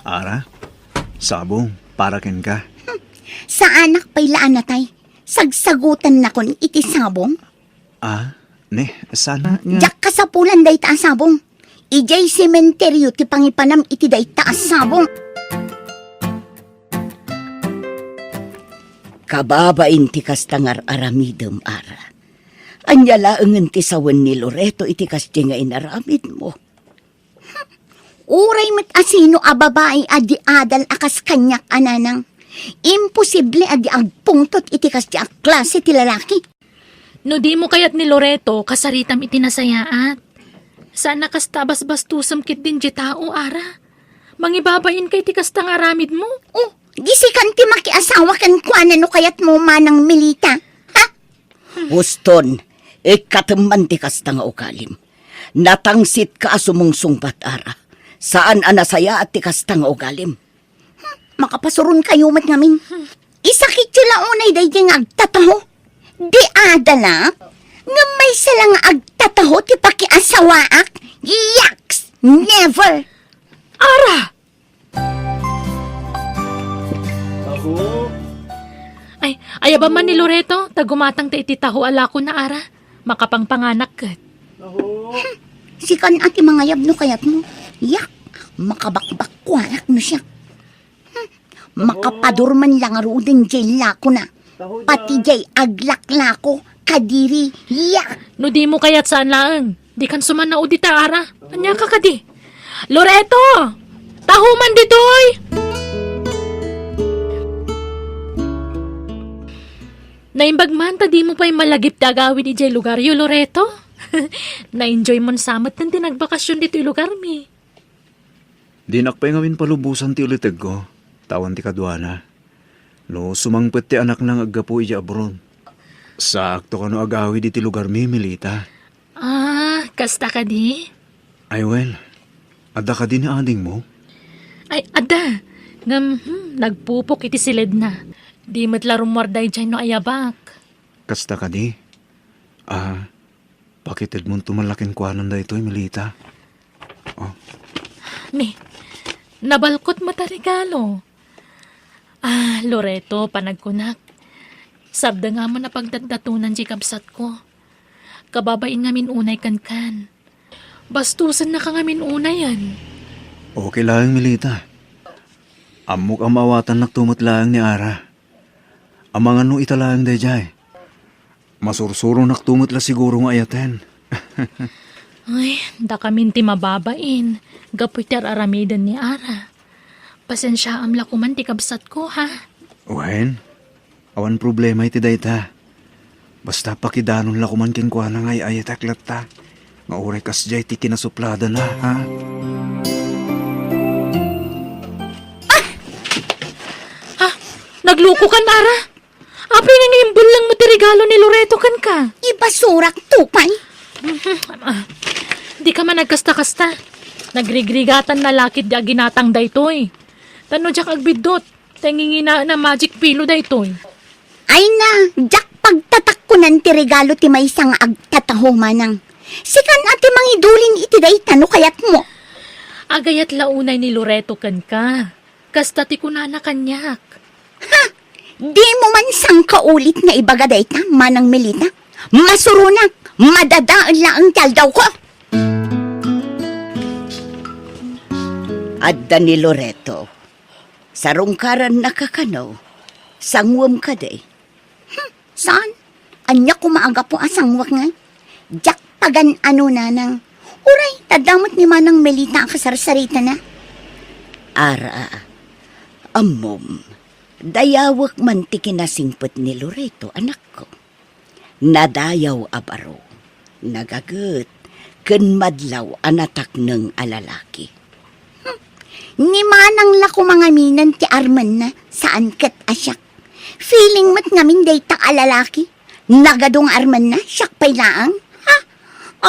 Ara, sabong, para ken ka. Sa anak pa'y laan na tay. Sagsagutan na kon iti sabong. Ne, sana nga. Jak ka sa pulan day taas sabong. Ijay sementeryo ti pangipanam iti day taas sabong. Kababain ti kastangar aramidem ara. Anyala ang ti sawan ni Loreto iti kasti nga inaramid mo. Uray met asino a babae adi adal akas kanyak ananang. Imposible adi agpungtot iti kasti a klase ti lalaki. No di mo kayat ni Loreto kasaritam iti nasayaat. Sana kas tabas-bastusam kit din di tao, Ara. Mangibabain kay ti kastang aramid mo. Oh, gisikan ti makiasawa kan kuanan no kayat mo manang milita. Ha? Huston, ikateman ti kasta nga ukalim. Natangsit ka sumungsungpat ara. Saan anasaya at ti kasta nga ukalim? Makapasurun kayo mat ngamin. Isakit yung launay day di nga agtataho. Di adala. Nga may salang agtataho ti pakiasawaak. Yaks! Never! Ara! Ay, ayaba man ni Loreto, tagumatang ta iti taho ala ko na Ara. Makapangpanganak kat. Sikan ati mga yabno kayat mo. Yak! Makabakbak kwanak no siya. Makapadurman lang arudin jay lako na. Pati jay aglaklako. Kadiri. Yak! No di mo kayat saan laang. Di kan sumanao di ta Ara. Anya ka kadi? Loreto! Tahuman ditoy! Naimbag man, ta di mo pa'y malagip dagawin ijay lugar yu, Loreto. Na-enjoy mon samat ng tinagbakasyon dito yu lugar mi. Di nakpay ngawin palubusan ti uliteg ko. Tawan ti kadwana. No, sumangpet ti anak nang aggapo ija abron. Sakto ka no agawi di ti lugar mi, Milita. Kasta ka di? Ay, well, ada ka din ni ading mo? Ay, ada. Nagpupok iti silid na. Di matlarong marday dyan no ayabak. Kasta ka di? Pakitid mong tumalaking kwanan da ito, Milita. Mi, nabalkot mata regalo. Loreto, panagkunak. Sabda nga mo na pagdadatunan di kabsat ko. Kababain ngamin unay kan. Bastusan na ka ngamin unay yan. Okay lang, Milita. Amok ang mawatan naktumot lang ni Ara. Amang ano italang dayjay. Masursuro naktumot la siguro nga ayaten. Ay, da kamin ti mababain. Gapoy ter aramidan ni Ara. Pasensya amla kuman ti kabsat ko, ha? Wen, awan problema iti dayta. Basta pakidanon la kuman kinkwa na ngay ayataklat ta. Nga ure kasjay ti kinasuplada na, ha? Nagluko kan, Ara? Apay nga ngayon lang mo ti regalo ni Loreto kan ka. Ibasurak tupay. Di ka man nagkasta-kasta. Nagrigrigatan na lakit di ginatang daytoy. Tano jak agbidot. Tangingina na magic pillow daytoy. Ay na, jak pagtatakkunan ti regalo ti may isang agtataho manang. Sikan ati mangidulin iti day tano kayat mo. Agayat launay ni Loreto kan ka. Kasta ti kunana kanyak. Ha? Di mo man sang kaulit nga ibaga day ta, manang Milita. Masurunak, madadaan lang ang taldaw ko. Adda ni Loreto. Sarungkaran nakakanaw. Sangwam ka day. Saan? Anya ko maaga po asangwak nga. Jak pagan ano nanang. Uray, tadamot ni manang Milita ang kasarsarita na. Ara, amom, dayawak man ti kinasingpet ni Loreto, anak ko. Nadayaw abaro, nagagut, ken madlaw anatak ng alalaki. Ni manang lako mga minan ti Arman na saan kat asyak. Feeling mat ngamin day ta alalaki. Nagadong Arman na, syak pay laang. Ha?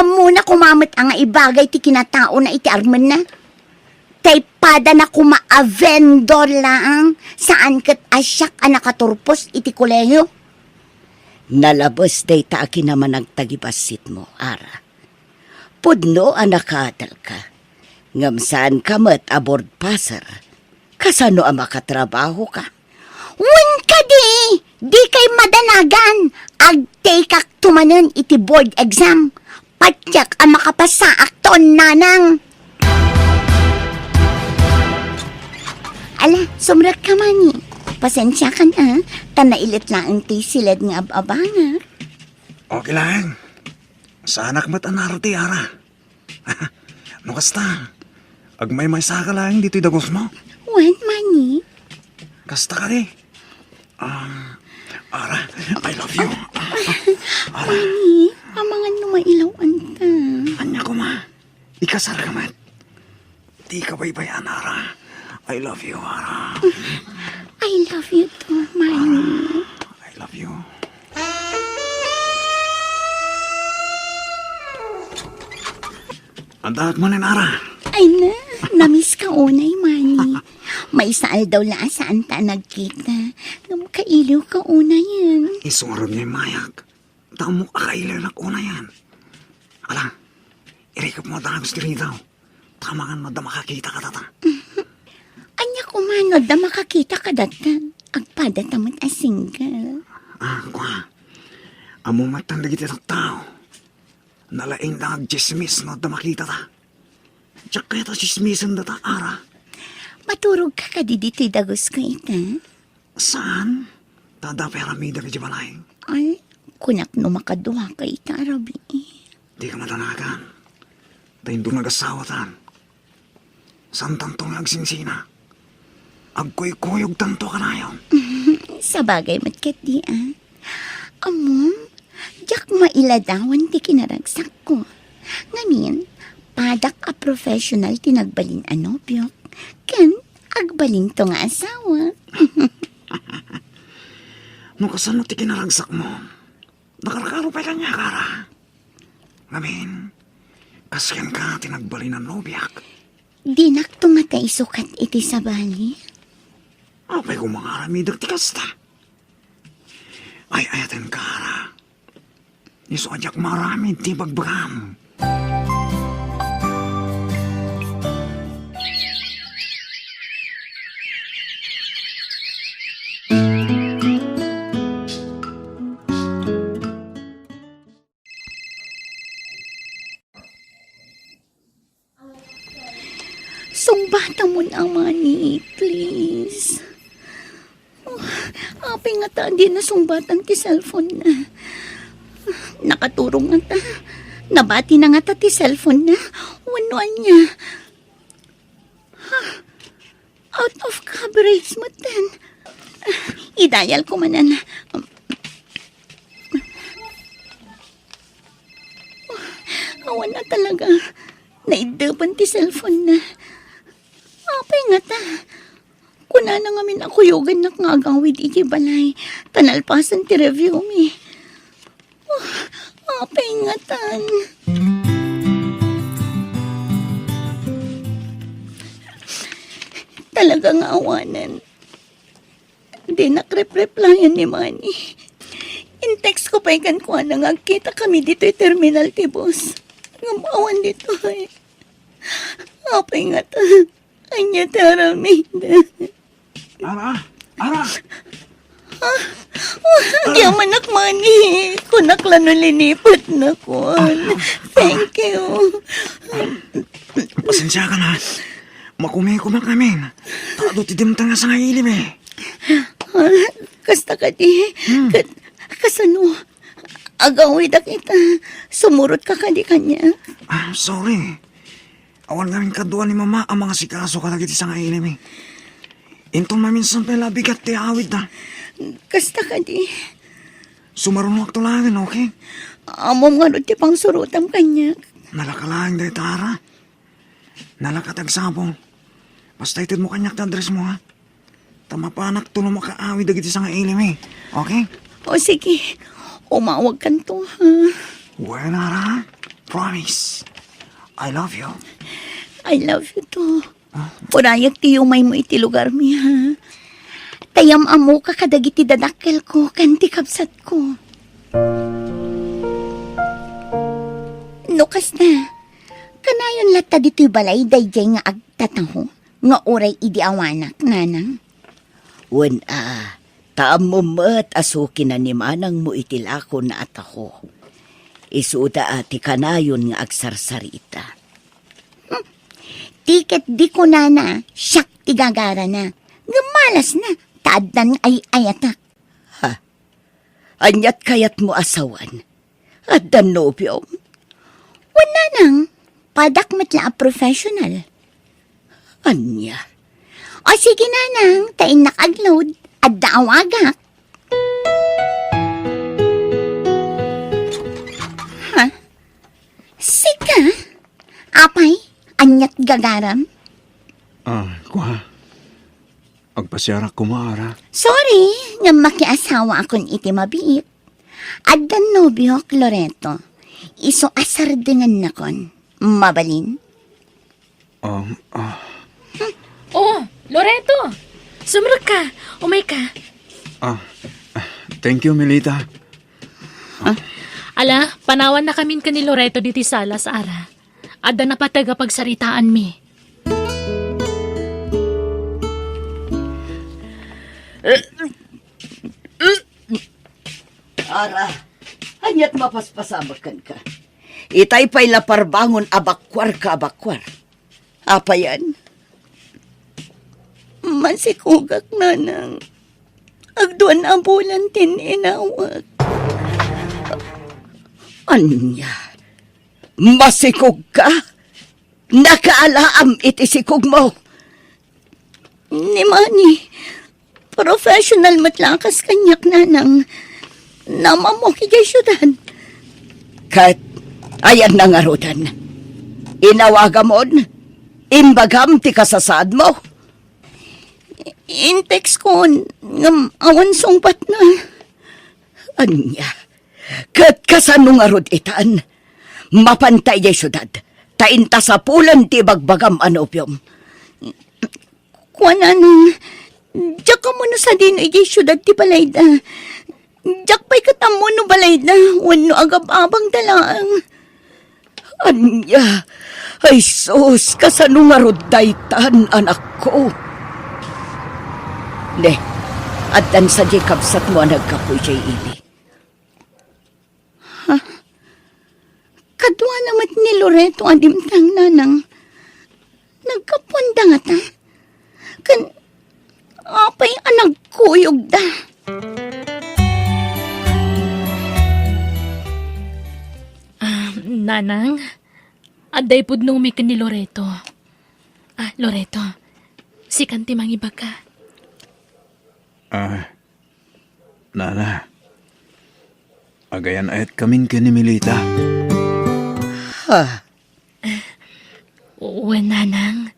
Amo na kumamit ang ibagay ti kinatao na iti Arman na. Tay pada na kuma-avendor laang saan kat asyak anakaturpos iti koleyo. Nalabos day ta aki naman nagtagibasit mo, Ara. Pudno anakatal ka. Ngamsaan kamat aboard pasar. Kasano ang makatrabaho ka? Wen ka di kay madanagan. Agtay kak tumanan iti board exam. Patyak ang makapasa akton nanang. Ala, sumrat ka man eh. Pasensya ka na. Tanailit lang ti silad nga ababanga. Okay lang. Sa anak mat anarati, Ara. No kasta. Agmay-may saka lang dito'y dagos mo. Wen mani? Kasta ka di. Ara, I love you. Ara, Mani, ang mga numailawan ta. anya ko ma. Ikasar ka man. Di ka baybayan, Ara. I love you, Ara. I love you too, Mani. I love you. Andahat mo na, Ara. Ay na, namiss ka unay, Mani. May saal daw la saan ta nagkita. Kailiw ka una yan. Isurog niya yung mayak. Tamok akailan na una yan. Alang, irikap mo dagos diri daw. Tamangan mo da makakita ka tata. Anya kumanod na makakita ka datan. Agpada tamad a single. Kwa. Amo matanda kita ng tao. Nalaing na agchismis no da makita ta. Diyak kaya ta chismisan da ta, Ara. Maturog ka ka di dito'y dagos ko ita. Saan? Tada peramida ka balay. Ay, kunak no makaduha ka ita, Arabi. Di ka madanagan. Tayong nagasawatan. San tantong agsinsina? Agkoy-koyog tanto ka na yun. Sa bagay matkat di Amom, diyak mailadawan ti kinaragsak ko. Ngamin, padak a professional tinagbalin anobyo. Kan, agbalin to nga asawa. No kasano ti kinaragsak mo? Nakarakaro pa kanya, Kara. Ngamin, kasyan ka tinagbalin ng nobyak. Di nakto nga tayo sukat iti sa bali. Apay kung mga aramidag ti kasta. Ay ayaten, Kara. Iso adyak marami ti bagbagam. Sumbata mo na, Mani, please. Oh, apay nga ta, di na sumbatan ti cellphone na. Nakaturong nga ta. Nabati na nga ta ti cellphone na. Wanuan niya. Out of coverage mo ten. Idayal ko manan. Awan na talaga. Naidapan ti cellphone na. Apay nga ta. Kuna na nga min ako yogan na ngagawid iti balay. Tanalpasan ti review mi. Apay nga tan. Talaga nga awanan. Di nakrep-replyan ni Manny. In-text ko pa ikan ko na ngagkita kami dito terminal ti boss. Ngamawan dito ay. Apay nga ta. Anya taramida. Ara! Ara! Di man nakmani. Kunak lano linipat na ko. Thank you. Pasensya ka na. Makumikumak namin. Tado ti dimtang nga sa ilim eh. Kasta ka di. Kasano? Agawid kita. Sumurot ka di kanya. Sorry. Awan namin kaduan ni Mama ang mga sikaso ka lagi ti sa ilim eh. Intong maminsan pala bigat ti awid na. Kasta ka di. Sumarunok to langin, okay? Amom nga ti pang surutam kanya. Nalakalang day tara. Nalakatag sabong. Basta itid mo kanyak ta address mo ha. Tamapanak to no makaawid dagiti sa ilim eh. Okay? O sige. Umawag kan to ha. Well, Nara. Promise. I love you. I love you too. Purayak ti umay mo iti lugar mi ha. Tayam amo ka kadagiti dadakkel ko kanti kapsat ko. Nukas na. Kanayon lata dito'y balay dayjay nga agtataho. nga uray idi awanak, nanang. Wen taam mo mat asukin na ni manang mo itilako na at ako. Isuda ati kanayon nga agsarsarita. Tiket di ko nana, siyak tigagara na. Gamalas na, taadan ay ayatak. Anyat kayat mo asawan. At danobyo. Wala nang, padak matla a professional. Anya. O sige nanang, tain nakagload, at daawagak. Ha? Sika? Apay, anyat gagaram? Kuha. Agpasyarak kumaara. Sorry, nga makiasawa akon iti mabiit. Addan nobyo, Loreto. Iso asar dengan nakon. Mabalin? Oh, Loreto! Sumrag ka! Umay ka! Thank you, Melita. Ala, panawan na kami ka ni Loreto diti sala sa ara. Adda na pa taga pagsaritaan mi. Ara, anyat mapaspasamakan ka. Itay pa'y laparbangon abakwar ka abakwar. Apa yan? Masikugak nanang. Agduan ambulan inawag. Anya? Masikog ka? Nakaalaam iti sikog mo. Ni Manny, professional matlakas kanyak nanang. Namamo kigay syudad. Kat, ayan na nga rutan. Inawagamon, imbagam ti kasasad mo. Intex ko, ngam awan sungpat na. Anya, kat kasano nga rod itaan, mapantay di syudad, tainta sa pulan ti bagbagam anopyom. Kuwanan, diyak ka muna sa din ay syudad ti balayda. Diyak pa'y katamo no balayda, wano agab-abang dalaang. Anya, ay sus, kasano nga rod daytan, anak ko. Ne, at dan sa di kapsat mo nagkapoy jay ili. Kadwa namat ni Loreto adimtang nanang. Nagkapunda nga ta. Kan, apay anag kuyog da. Nanang, aday pudnong mi ka ni Loreto. Loreto, si kanti mangibag ka. Nana. Agayan ayat kaming ni Melita. Uwe, nanang.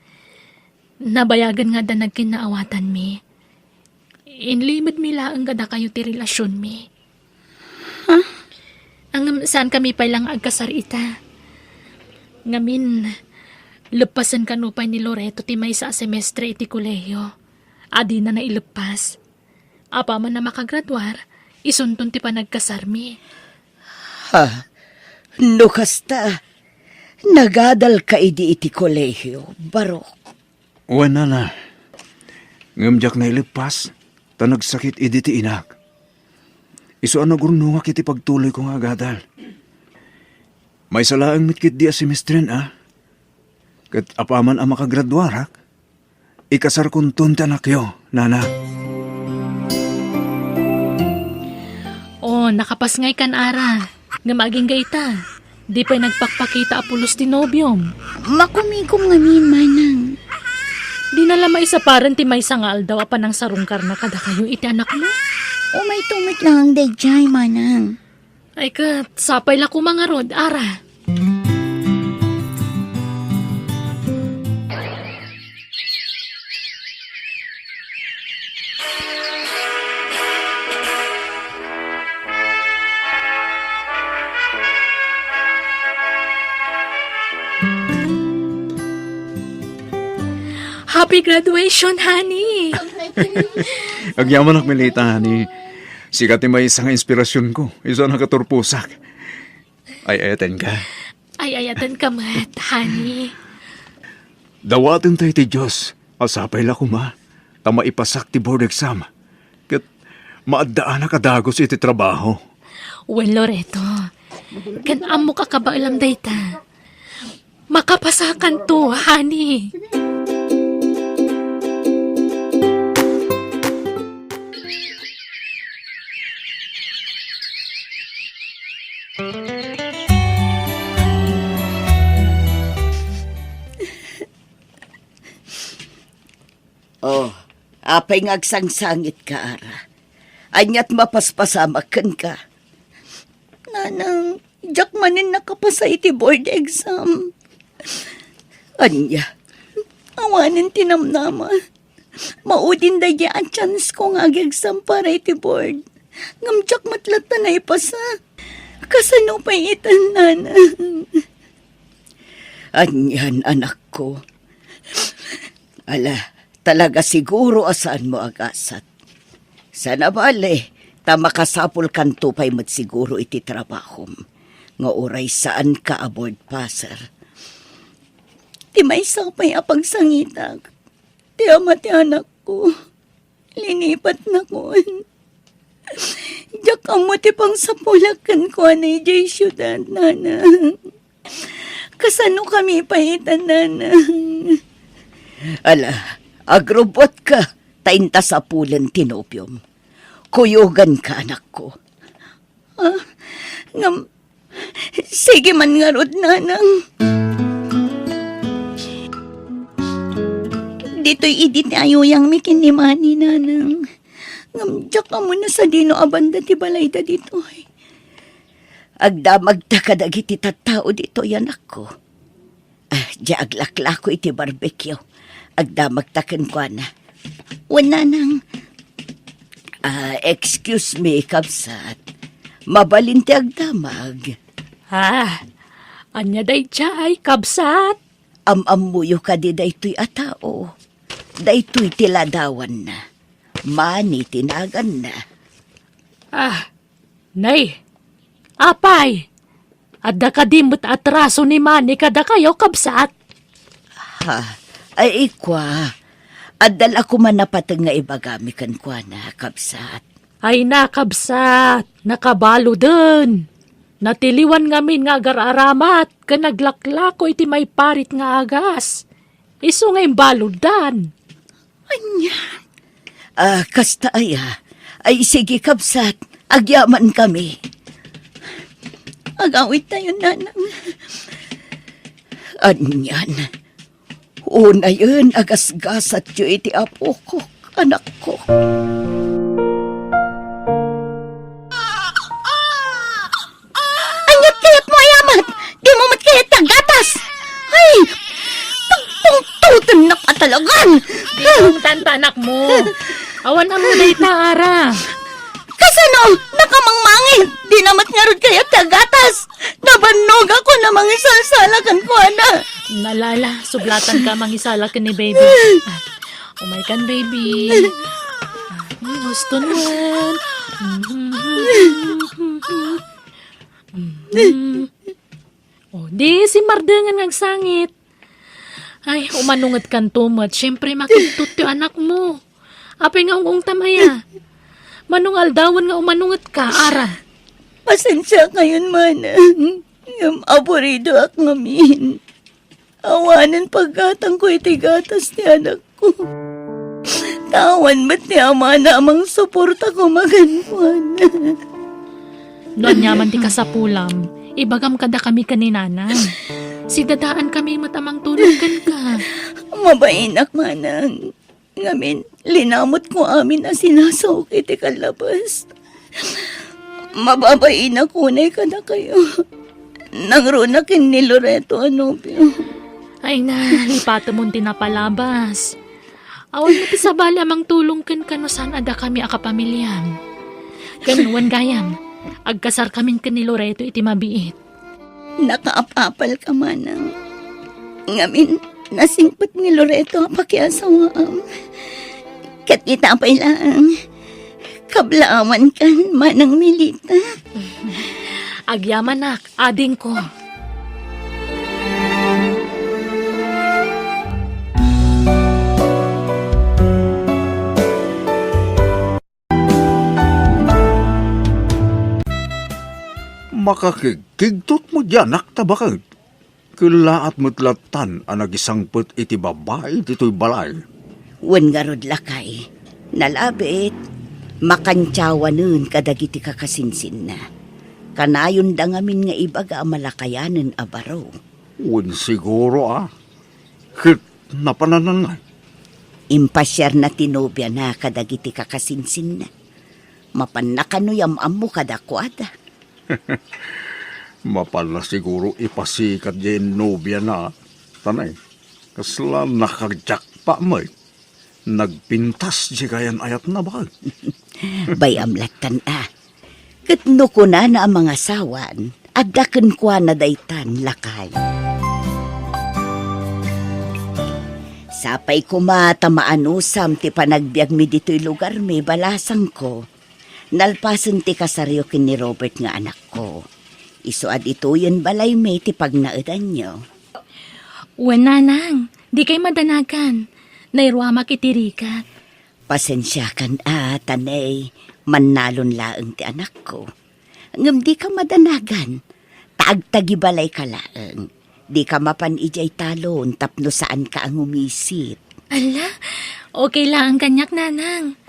Nabayagan nga da nagkinaawatan mi. Inlimod mi laang gada kayo ti relasyon mi. Ang saan kami pa lang agkasarita. Ngamin, lepasan kanupay ni Loreto ti may sa semestre iti kolehiyo. Adi na nailepas. Apa man na makagraduar, isuntun ti pa nagkasarmi. No kasta, nagadal ka idi iti kolehiyo, barok. Uwan na. Ngamjak na ilipas, ta nagsakit idi ti inak. Iso ang nagurnungak iti pagtuloy kong agadal. May salaang mitkit di asimestren Kat apaman ang makagraduarak, ikasar kong tuntan akyo, nana. Nakapasngay kan ara. Nga maging gayta. Di pa'y nagpakpakita apulos ti nobyom. Makumigom nga min manang. Di na lamay sa parang ti may sangal daw pa ng sarungkar na kada kayo iti anak mo. O may tumit lang ang dayjay manang. Ay kat, sapay la ko mga rod, ara. Happy graduation, honey! Agyaman ak Melita, ni sikat may isang inspirasyon ko. Isa nakaturpusak. Ay, ayatan ka. Ay, ayatan ka mat, honey. Dawatin tayo ti Diyos. Asapay la ko ma, tama ipasak ti board exam. Kat maadaan na kadagos iti trabaho. Well, Loreto, kan amo ka kabailam dayta. Makapasakan to, honey. Oh, apay ngagsangsangit ka, Ara. Anyat mapaspasamakan ka. Nanang, jak manin nakapasa iti board exam. Anya, awanin tinamnama. Maudin da ang chance ko nga exam para iti board. Ngamjak matlata na ipasa. Kasano pa itan, nanang. Anyan, anak ko. Ala, talaga siguro asaan mo agasat. Sana bale, tamakasapol kan tupay mat siguro iti trabahom. Nga oray saan ka aboard passer. Ti may sapay apagsangitag. Ti ama ti anak ko. Linipat na ko. Diyak amo ti pang sapulakan ko anay jay syudad, nanang. Kasano kami paitan, nanang. Ala, agrobot ka, tainta sa pulen tinopium. Kuyugan ka, anak ko. Sige man nga rod, nanang. Dito'y idit ayo yang mikinimani, nanang. Ngamjak ka muna sa dino abanda ti balay da dito'y. Agdamag ta kadagiti tattao dito, anak ko. Di aglaklako iti barbecue. Agdamag taken ko na. Wala nang. Excuse me, kabsat. Mabalinti agdamag. Anya day chay, kabsat. Amamuyo ka di daytoy atao. Daytoy tiladawan na. Mani tinagan na. Nay, apay. Adda kadimot atraso ni Mani kada kayo, kabsat. Ay ikwa. Adal ako man napatag nga ibagami kan kwa na, kabsat. Ay nakabsat, nakabalo dun. Natiliwan ngamin nga agar-aramat, ka naglaklako iti may parit nga agas. Iso nga imbaludan. Anya. Kasta aya. Ay sige, kabsat. Agyaman kami. Agawit tayo, nanang. Anyan. Una yun, agasgasat yu iti apo ko, anak ko. Anyat kayat mo, ayamat! Di mo mat kayat tagatas! Ay! Tungtungtun na katalagan! Yung tantanak mo. Awan ang mulay taara. Kasano? Nakamangmangit! Di namat nga rod kayat tagatas! Nabanog ako na mga salsalakan ko, ana! Nalala, sublatan ka mangisala ka ni baby. Oh my God, baby. Gusto naman. Di si Mardengan nagsangit. Ay, umanungat kan tumot. Siyempre makintut yung anak mo. Apay nga ung tamaya. Manungal dawan nga umanungat ka, Ara. Pasensya kayon, manang. Yung aborido ak ngamin. Awanan paggatang ko iti gatas ni anak ko. Tawan ba't ni ama na amang suporta ko maganpuan. Noon nyaman di ka sa pulam, ibagam kada kami kaninanang. Si dadaan kami matamang tulugan ka. Mabainak, manang. Ngamin, linamot ko amin na sinasawag iti kalabas. Mababainak kunay ka na kayo. Nangrunakin ni Loreto Anopio. Ay na, lipato mong tinapalabas. Awan mo ti sabala mang tulong kan kano saan ada kami akapamilyam. Kanuan gayam, agkasar kamin kan ni Loreto iti mabiit. Nakaapapal ka, manang. Ngamin, nasingpot ni Loreto ang pakiasawaam. Kat kita pa ilang. Kablaaman kan, manang Milita. Agyamanak, ading ko. makakigtot mo dyan, nakta bakit? Kulaat mo't latan ang nagisangpot iti babae dito'y balay. Wen nga rod lakay. Nalabit. Makantsawa nun kadagiti kakasinsin na. Kanayon da ngamin nga ibaga malakayanan abaro. Wen siguro Kit napananangay. Impasyar na tinobya na kadagiti kakasinsin na. Mapannakanuyam mo kadakwada. Mapala siguro ipasikat dyan nobya na. Tanay, kasla nakagyak pa mo. Nagpintas di kayan ayat na ba? Bayam latan Katno ko na ang mga sawan, at daken kwa na daytan lakay. Sapay ko matamaanusam ti panagbiag mi dito'y lugar mi balasang ko. Nalpasan ti kasaryo kin ni Robert nga anak ko. Isuad ito yun balay mi ti pagnaadan nyo. Wen nanang, di kay madanagan. Nairwamak itirikat. Pasensya kan tanay, mannalon laeng ti anak ko. Ngam di ka madanagan, taagtagibalay ka laeng. Di ka mapan ijay talon, tapno saan ka ang umisit. Ala, okay lang ang kanyak nanang.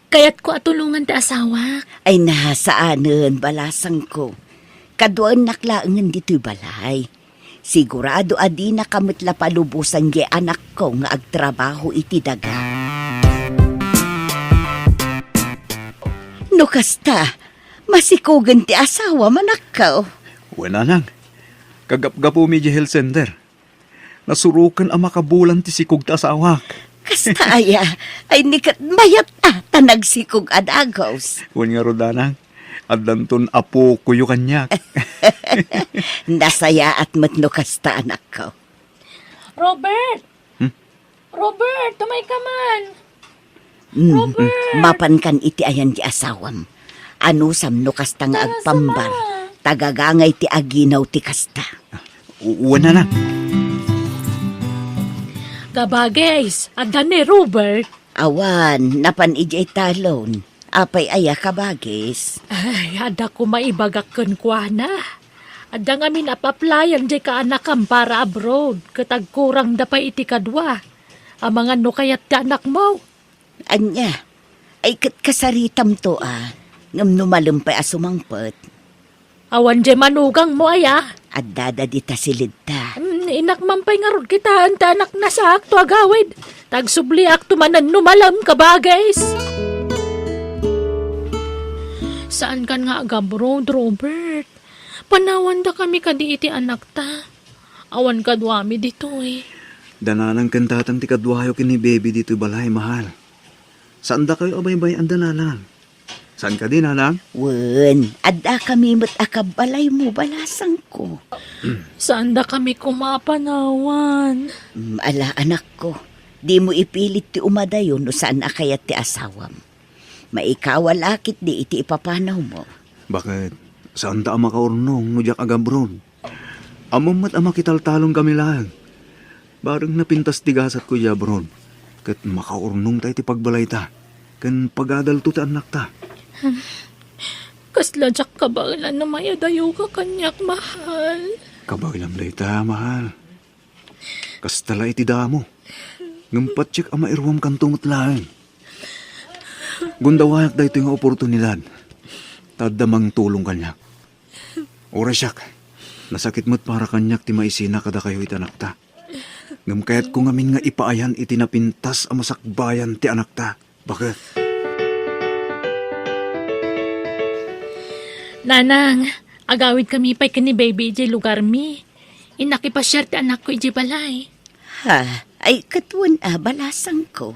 Kaya't ko atulungan ti asawa. Ay nahasaanan, balasang ko. Kaduan naklaengan dito'y balay. Sigurado adi na kamit la palubusan ge anak ko nga agtrabaho iti daga. No kasta, masikugan ti asawa manakaw. Wenanang, kagapgapo mi di health center. Nasurukan ang makabulan ti sikog ta asawak. Kasta aya, ay nikat mayat tanagsikog adagos. Wen nga rodanang, adlanton apo kuyo kanyak. Nasaya at matno kasta anak ko. Robert! Robert, tumay ka man. Mapan kan iti ayan ti asawam. Anusam no kasta nga agpambar. Tagagangay ti aginaw ti kasta. Wenanang. Kabagays, adan ni Robert. Awan, napan ijay talon. Apay aya kabagis. Ay, ada ko maibagakan kwa na. Ada nga minapaplayan di ka anakam para abroad. Katagkurang dapay iti kadwa. Ang mga no kayat ti anak mo. Anya, ay kat kasaritam to ngam numalumpay asumangpet. Awan di manugang mo aya. At dadadita silid ta. Inakmampay nga rod kita. Anta anak na sa akto agawid. Tagsubli akto manan numalam kabagays. Saan kan nga agabroad, Robert? Panawan da kami kadi iti anak ta. Awan kadwami dito Dananang kantatang ti kadwayo kini baby dito balay mahal. Saan da kayo abay-bay ang dananang? Saan ka din, nanang? Wen, adda kami mat akabalay mo balasang ko. Saan da kami kumapanawan? Ala anak ko, di mo ipilit ti umadayon no saan akayat ti asawam. Maikawalakit di iti ipapanaw mo. Bakit? Saan ta ang makaurnong nudyak agabron? Amamat ang makitaltalong kami lang. Barang napintas tigasat ko yabron. Kat makaurnong tayo ti pagbalay ta. Kan pagadal to ta anak ta. Kasla jak kabalan na mayadayo ka kanyak, mahal. Kabagilam day ta, mahal. Kastala iti damo. Ngampatsik ang mairwam kantungot lang. Gundawayak da ito yung oportunidad. Tadamang tulong kanyak. Orasyak, nasakit mo't para kanyak ti maisina kada kayo itanak ta. Ngam kaya't kung amin nga ipaayan iti napintas ang masakbayan ti anak ta. Bakit? Nanang, agawid kami pa'y kani baby iji lugar mi. Inakipasyar ti anak ko iji balay. Ha, ay katuan balasang ko.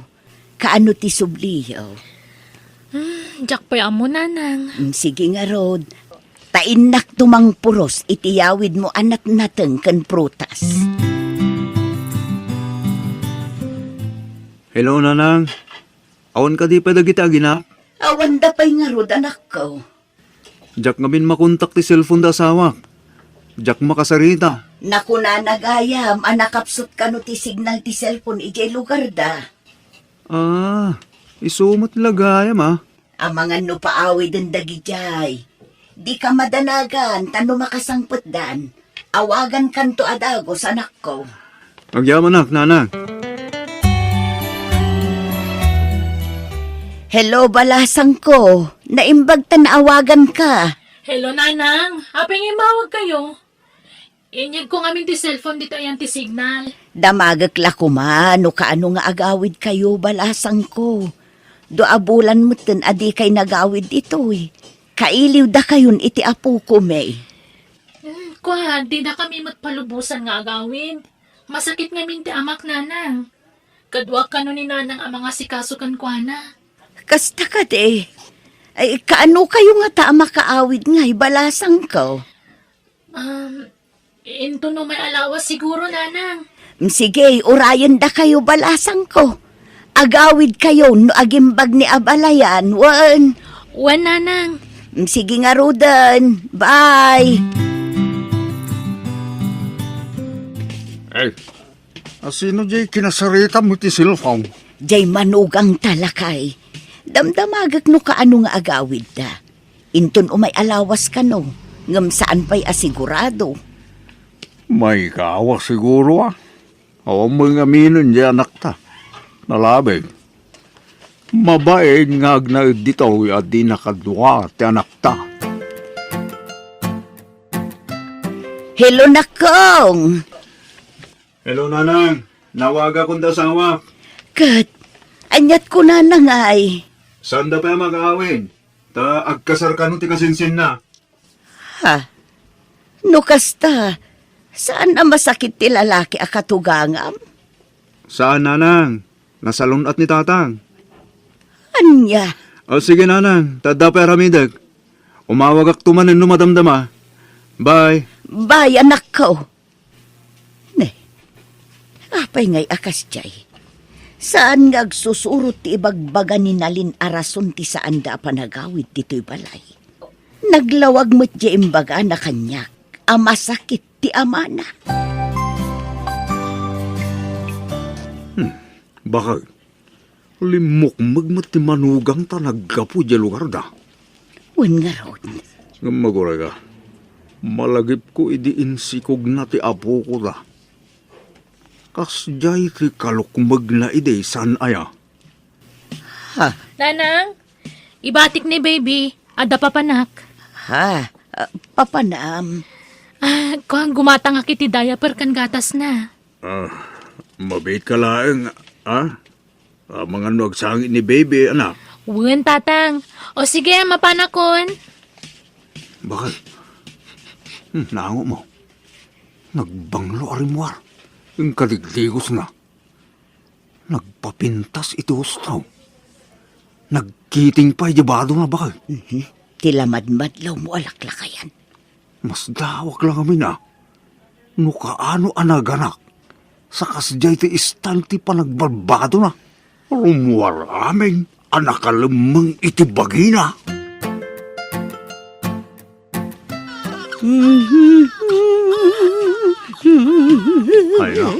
Kaano ti subliyo? Jak pa'y amo, nanang. Sige nga Rod, tainak tumang puros itiyawid mo anak nateng kan prutas. Hello, nanang. Awan ka di pa dagita, gina? Awan da pa'y nga Rod anak ko. Jak ngamin makontak ti cellphone da asawak. Jak makasarita. Naku na nagayam, anakapsot ka no ti signal ti cellphone ijay lugar da. Isumot lagayam Ang mga no paawi din dagijay. Di ka madanagan, tano makasangpot dan. Awagan kanto adago sa anak ko. Agyaman nak, nanang. Hello, balasang ko. Naimbag awagan ka. Hello, Nanang. Apeng imawag kayo. Inyag ko ngamin ti cellphone dito ayan ti signal. Damagak la kumano kaano nga agawid kayo, balasang ko. Do abulan mo tin adi kay nagawid ito eh. Kailiw da kayon iti apo ko, may. Kuha, di na kami matpalubusan nga agawin. Masakit ngamin ti amak, Nanang. Kadwa ka no ni Nanang ang mga sikasukan kuha na. Kasta ka de. Ay, kaano kayo nga ta makaawid nga, balasang ko? Into no may alawas siguro, Nanang. Sige, urayan da kayo, balasang ko. Agawid kayo, no agimbag ni abalayan, wan. Wan, Nanang. Sige nga, Rodan. Bye. Ay, asino jay kinasarita mo ti cellphone? Jay manugang talakay. Damdamagak no kaano nga agawid da. Inton umay alawas ka no. Ngam saan pa'y asigurado. May kawa siguro ah. Awang mga minon di anak ta. Nalabig. Mabae nga agna dito at di nakadwa ti anak ta. Hello, nakong. Hello, nanang. Nawaga kong dasawa. Kat, anyat ko na nangay. Saan da pa mag-aawin? Ta agkasar ka nung ti kasinsin na. Ha? No kasta, saan na masakit ti lalaki akatugangam? Saan, nanang? Nasalon at ni tatang. Anya? O sige, nanang. Tada pa ramidag. Umawag ak tumanin no madamdama. Bye. Bye, anak ko. Ne, apay ngay akas jay. Saan nga agsusurot ti ibagbaga ni Nalin arason ti saan da panagawid tito'y balay. Naglawag mo't di imbaga na kanyak, amasakit ti amana. Bakit? Limok magmat ti manugang ta naggapo di lugar da. Wan nga ron. Magura ka. Malagip ko idi insikog na ti apo ko da. Kasjay ti kalukmag na ide san aya. Ha? Nanang, ibatik ni baby. Ada papanak. Ha? Papanam. Kuhang gumatang akiti diaper kan gatas na. Mabait ka laeng, ah? Mga nuagsangit ni baby, anak. Wen, tatang. O sige, mapanakon. Bakit? Nango mo. Nagbanglo arimwar. Yung kadigdigos na. Nagpapintas iti hustaw. Nagkiting pa ijabado na bakit? Tilamadmadlaw mo alaklakayan. Mas dawak lang kami na. No kaano anaganak. Sa kasjay ti istanti pa nagbarbado na. Rumwar aming anakalamang iti bagina. Ay na,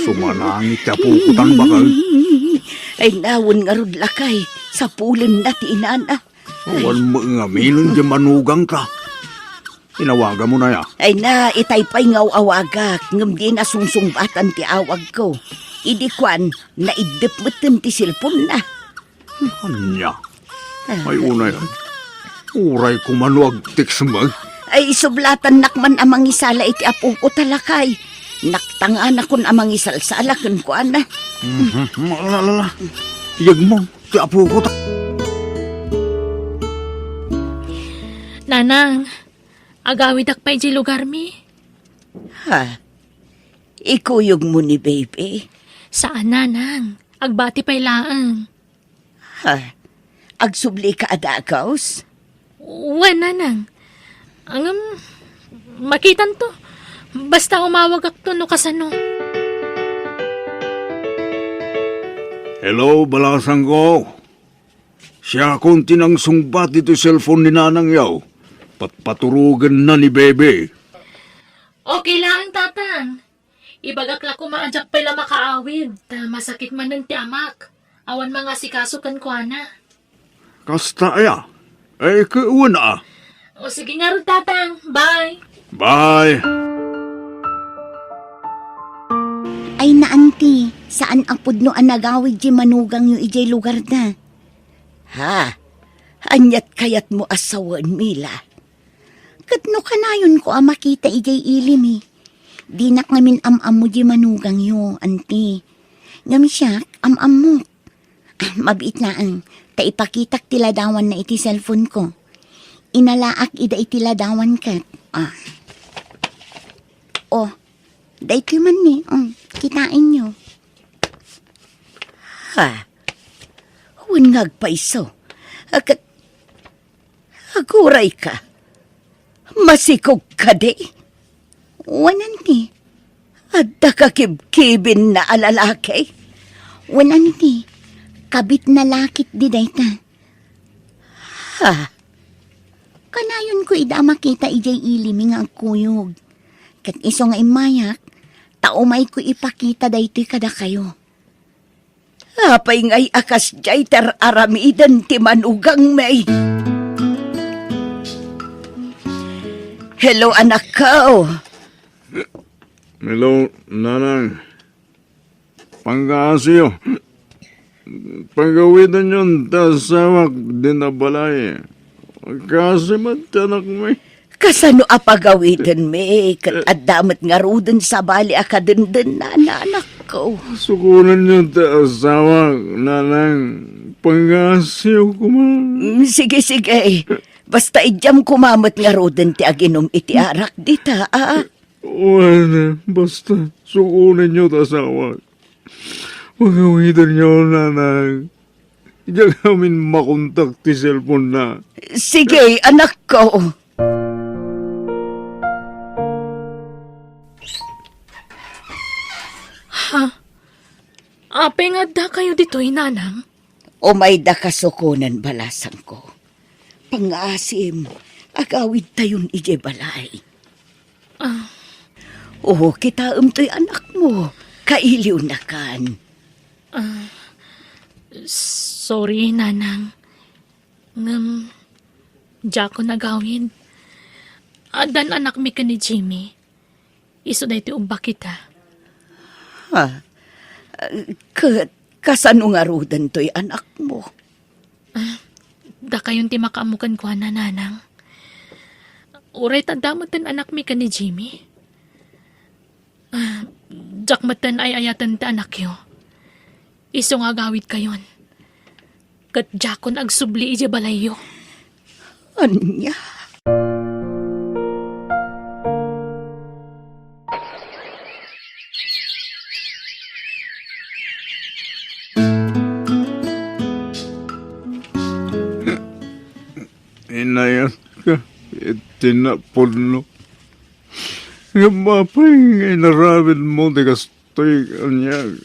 sumanangit ka pukutan bakal. Ay nawon nga rod lakay, sa pulin na ti inana. Awan mo nga milon di manugang ka. Inawaga mo na ya. Ay na, itaypay ngaw awagak, ngam di na sungsungbatan ti awag ko. Idi kwan, naidip mo ti silpon na. Anya, ay una yan. Uray ko manuag tiksmag. Ay sublatan nakman amang isala iti apo ko talakay. Naktangan akon amang isalsala kun kuan na. Malalala, iyag mo, ti apo ko ta. Nanang, agawid akpay di lugar mi. Ha? Ikuyog mo ni baby? Saan, Nanang? Agbati pa'y laang. Ha? Agsubli ka adagaws? Wen, Nanang. Ang makitan to. Basta umawag ak to no kasano. Hello, balasang ko. Siya kung tinang sungbat ito cellphone ni nanang yaw. Patpaturugan na ni bebe. Okay lang, tatang. Ibagakla ko maadyak pala makaawid. Masakit man ng ti amak. Awan mga sikasukan ko na. Kasta aya. Ay, kuwan ah. O sige nga ron, tatang. Bye! Bye! Ay na, auntie, saan apod no anagawid di manugang yung ijay lugar na? Ha? Anyat kayat mo asawan, Mila. Katno kanayon ko makita ijay ilim eh. Di nak ngamin am-am mo di manugang yo, auntie. Ngam siya, am-am mo. Mabiit na ang taipakitak tiladawan na iti cellphone ko. Inalaak ida itiladawan kat. Oh, day ko man ni. Kitain nyo. Ha? Huwag ngagpaiso. Aguray ka. Masikog ka di. Wananti. Adda ka kibkibin na alalaki. Wananti. Kabit na lakit di dayta. Ha? Kanayon ko ida makita ijay ilimi nga agkuyog. Kat iso nga imayak, taumay ko ipakita daytoy kada kayo. Apay ngay akas jay ter aramidan ti manugang may. Hello anak ko. Hello, nanang. Pangkasiyo. Pagawitan yun, tasawak din na balay. Kasi matanak mo. Kasano apagawitan may kat adamat nga ruden sa bali akadenden na anak ko. Sukunan yun, tasawak, nanang. Pangkasiyo ko man. Sige, sige. Basta idyam kumamot nga ruden ti aginom iti arak dita, Wala, basta sukunan nyo, tasawak. Pagawitan nyo, nanang. Diyan kami makontak ti cellphone na. Sige, anak ko. Ape nga da kayo dito'y nanang. O may dakasukunan balasan ko. Pangasim, agawid tayon ije balay. Oo, kita to'y anak mo. Kailiw na kan. Sorry, nanang. Diya ko nagawin. Adan anak mi ka ni Jimmy. Iso na iti umba kita. Ha? Kasano nga rudan to'y anak mo? Da kayon ti makaamukan ko na, nanang. Uray tadamot tan anak mi ka ni Jimmy. Diyak matan ay ayatan ta anak yo. Iso nga gawid kayon. Kat jakon agsubli ije balayo. Anya? Inayat ka, itinapon Yung mapay ngay narawin mo, di kastoy kanya.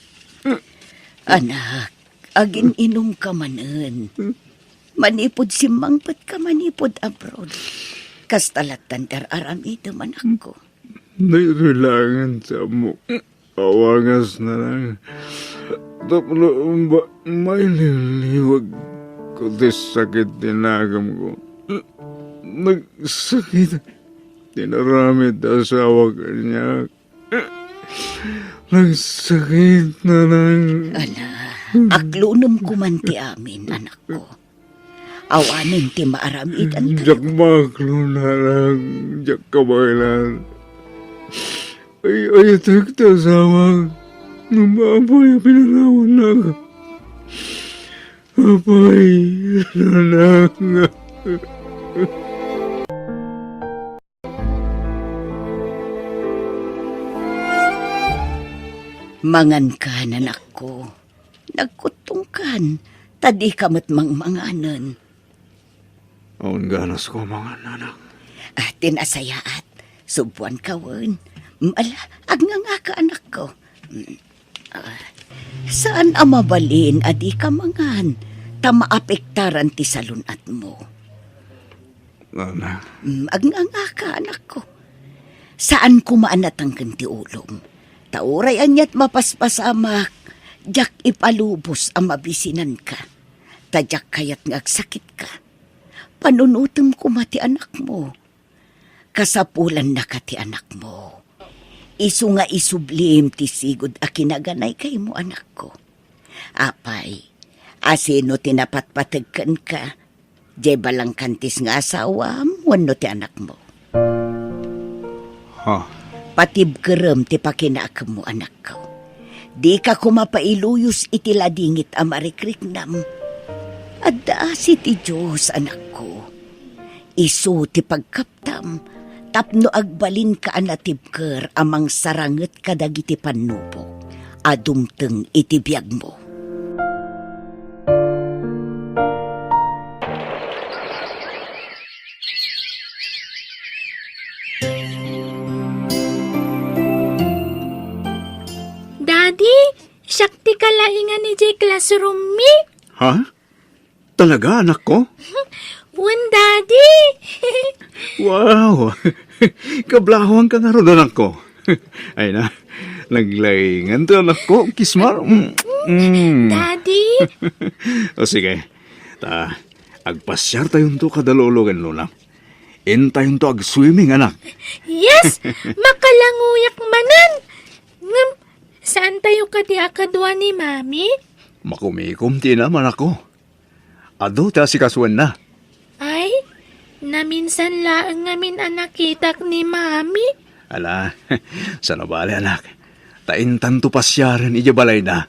Anak, agin inom ka manen. Manipod si mangpat ka manipod abroad. Kastalatan ter aramito man ako. Nailangan sa mo. Awangas na lang. Tapos ba, may liliwag ko di sakit tinagam ko. Nagsakit. Tinaramid asawa ka niya. Nagsakit na lang. Ala, aklunum kumanti amin, anak ko. Awanin ti maaramid ang Jak maklo na lang. Jak kabaylan. Ay, tagta asawa. Namapay, pinanawan na ka. Apay, na lang. Mangan ka, anak ko. Nagkutong kan. Tadi kamat mangmanganan. Aun ganas ko mga nanak. Tinasayaat. Subuan kawan. Ala, agnganga ka, anak ko. Saan amabalin adi ka mangan? Tamaapektaran ti salunat mo. Nanak. Agnganga ka, anak ko. Saan kumaanatang kanti ulong? Tauray anyat mapaspasamak. Jak ipalubos ang mabisinan ka. Tadyak kayat ngagsakit ka. panunutom ko mati anak mo. Kasapulan na ka ti anak mo. Isu nga isublim ti sigud a kinaganay kay mo anak ko. Apay, asino tinapatpatagkan ka, jay balang kantis nga asawam, wano ti anak mo. Ha? Patib kerem ti pakinaak mo anak ko. Di ka kumapailuyos iti ladingit amarikriknam. Adda si ti Diyos anak ko. Isu ti pagkaptam, tapno agbalin ka anatibker amang saranget kadagiti panubo. Adumteng iti biyag mo. Daddy, syakti kalaingan ni Jay classroom mi. Ha? Talaga, anak ko? Wan, Daddy. Wow! Kablahong ka nga ron, anak ko. Ay na, naglaingan to, anak ko. Kismar. Daddy. O sige, agpasyar tayong to kadalologan, Lola. Intayon to ag-swimming, anak. Yes, makalanguyak manan. Ngam, saan tayo kadi akadwa ni Mami? Makumikom ti naman ako. Ado ta si kaswan na. Ay, naminsan laang ngamin anakitak ni Mami. Ala, sana bali, anak. Taintan to pasyaran, ijabalay na.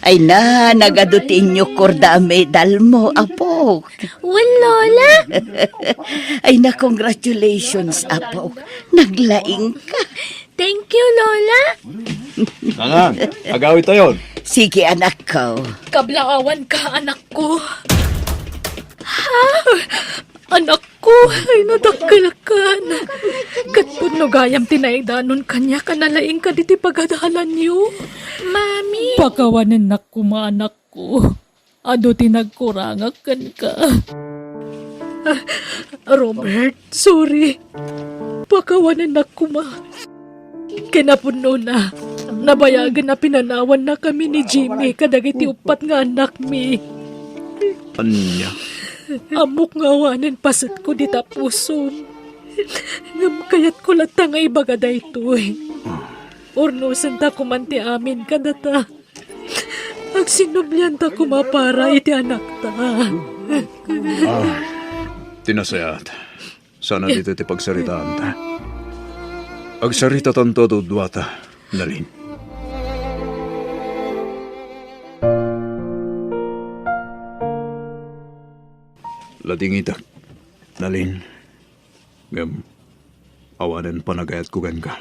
Ay na, nagadutin nyo korda medal mo, apo. Wan, Lola. Ay na, congratulations, apo. Naglaing ka. Thank you, Lola. Nangang, agawit tayo. Sige, anak ko. Kablaawan ka, anak ko. Ha? Anak ko, ay nadakkel ka na. Katpun no gayam tinaidanon kanya kanalaing ka diti pagadalan niyo. Mami. Pakawanan na kumaanak ko. Ado tinagkurangakan ka. Robert, sorry. Pakawanan na kuma. Kinapuno na. Nabayagan na pinanawan na kami ni Jimmy kadagiti upat nga anak mi. Anya? Amok nga wanan pasat ko di tapusom. Ngam kayat ko lata nga ibaga daytoy. Ornosan ta kumanti amin kadata. Agsinublyan ta kumapara iti anak ta. Tinasayat. Sana dito ti pagsaritaan ta. Agsarita tanto dudwata, Nalin. Ladingitak, Nalin. Ngam, awanan panagayat kugan ka.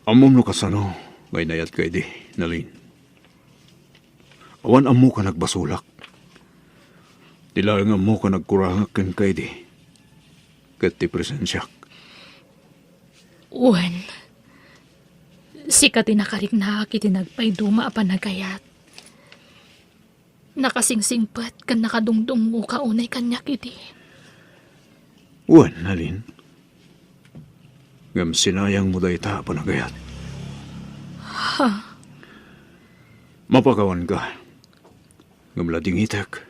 Amom no kasano, ngay nayat kay di, Nalin. Awan amo ka nagbasulak. Dilang amo ka nagkurangak kan kay di. Kat ti presensyak. Uwan. Sika tinakarik na kiti nagpay duma panagayat. Nakasingsingpat kan nakadungdung mo kaunay kanya kiti. Uwan, Nalin. Ngam sinayang mo day ta panagayat. Mapakawan ka. Ngam lading itak.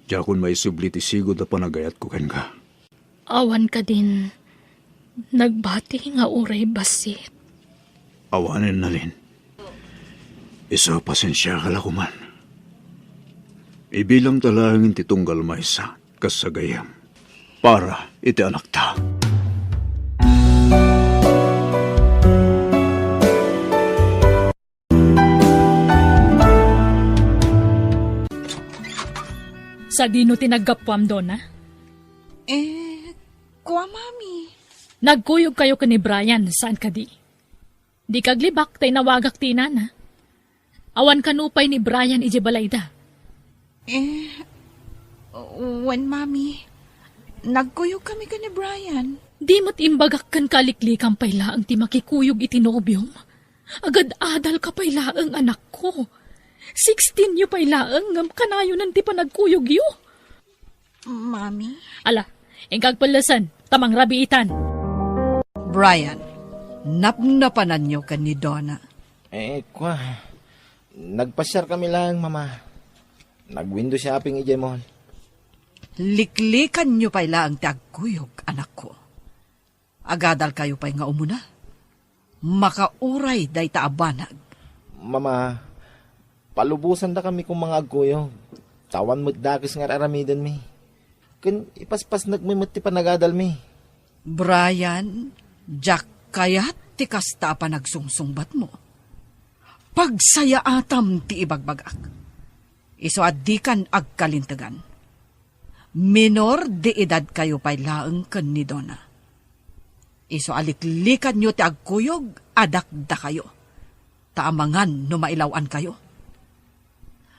Jakon may subli ti sigod na panagayat ko kan ka. Awan ka din. Nagbati nga uray basit. Awanin, Nalin. Isa pasensya ka lakuman. Ibilang talangin ti tunggal maysa kasagayam. Para iti anak ta. Sa dino tinaggapwam doon, ha? Kuwa, Mami. Nagkuyog kayo ka ni Brian, saan ka di? Di kaglibak, tay nawagak tinan, ha? Awan kanupay ni Brian ijibalayda. When, Mami, nagkuyog kami ka ni Brian. Di mo't imbagak kan kaliklikang payla ang ti makikuyog itinobyong. Agad adal ka payla ang anak ko. 16 yu paylaang ngam kanayo nan ti panagkuyog yu. Mami? Ala, ingkag palasan, tamang rabiitan. Brian, napnapanan niyo ka ni Donna. Kwa, Nagpasyar kami lang, mama. Nag-window shopping ije mo. Liklikan nyo pa'y laang tagkuyog, anak ko. Agadal kayo pa'y nga umuna. Makauray day taabanag. Mama, palubusan da kami kung mga agkuyog. Tawan mo't dakis nga aramidan mi. Kun ipaspas nagmimot ti panagadal mi. Brian, Jack kayat ti kasta pa nagsungsungbat mo. Pagsaya atam ti ibagbagak. Iso addikan agkalintagan. Minor di edad kayo pa'y laeng ken ni Donna. Iso aliklikan nyo ti agkuyog, adakda kayo. Taamangan no mailawan kayo.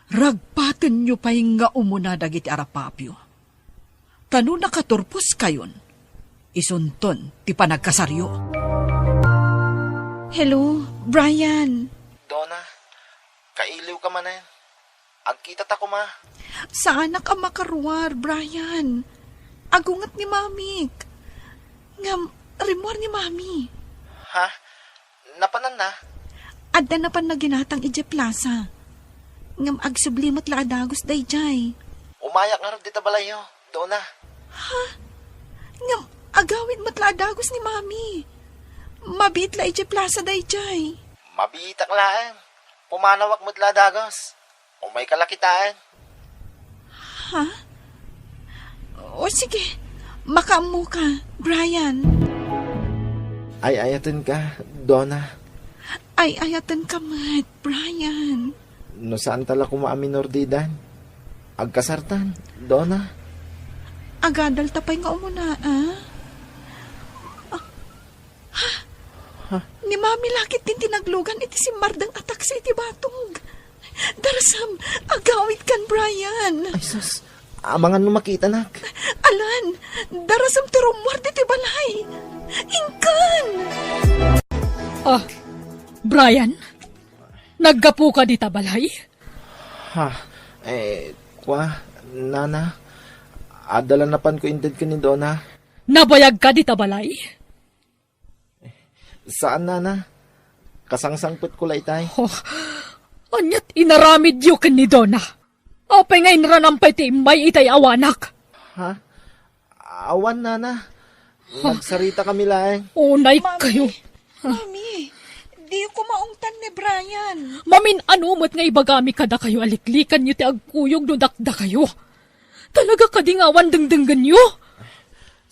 Ragpaten nyo pa'y nga umuna dagiti arapapyo. Tano nakaturpos kayon, isunton ti panagkasaryo. Hello, Brian. Donna, kailiw ka man eh. Agkita ta ko ma. Saan ka makaruar, Brian? Agungat ni Mamik. Ngam, rimor ni Mami. Ha? Napanan na? Adda na pan naginatang ije plaza. Ngam agsublimot la adagos day jay. Umayak nga rin dita balayo, Donna. Ngam agawid mat la adagos ni Mami. Mabit la ije plaza day jay. Mabitak lang. Pumanawak mo't ladagos. O may kalakitaan. O sige, makaamu ka, Brian. Ay, ayatin ka, Donna. Ay, ayatan ka mat, Brian. No saan tala kumaaminor didan? Agkasartan, Donna. Agadal tapay nga umuna, ah? Ni Mami lakit din tinaglugan iti si Mardang atak sa iti batog. Darasam, agawid kan, Brian. Ay, sus. Amangan mo makita, nak. Alan, darasam ti rumward iti balay. Ingkan! Ah, Brian? Naggapu ka di tabalay? Ha? Nana. Adala na pan ko inted ka ni Donna. Nabayag ka di tabalay? Saan, Nana? Kasangsangpot ko laitay. Oh, anyat inaramid yu ken ni Donna. Apay nga inranampay ti may itay awanak. Ha? Awan, Nana. Nagsarita kami lang. Unay kayo. Mami, di ko maungtan ni Brian. Mamin anumot nga ibagami kada kayo aliklikan nyo ti agkuyog no dakda kayo. Talaga kadingawan dengdenggan nyo.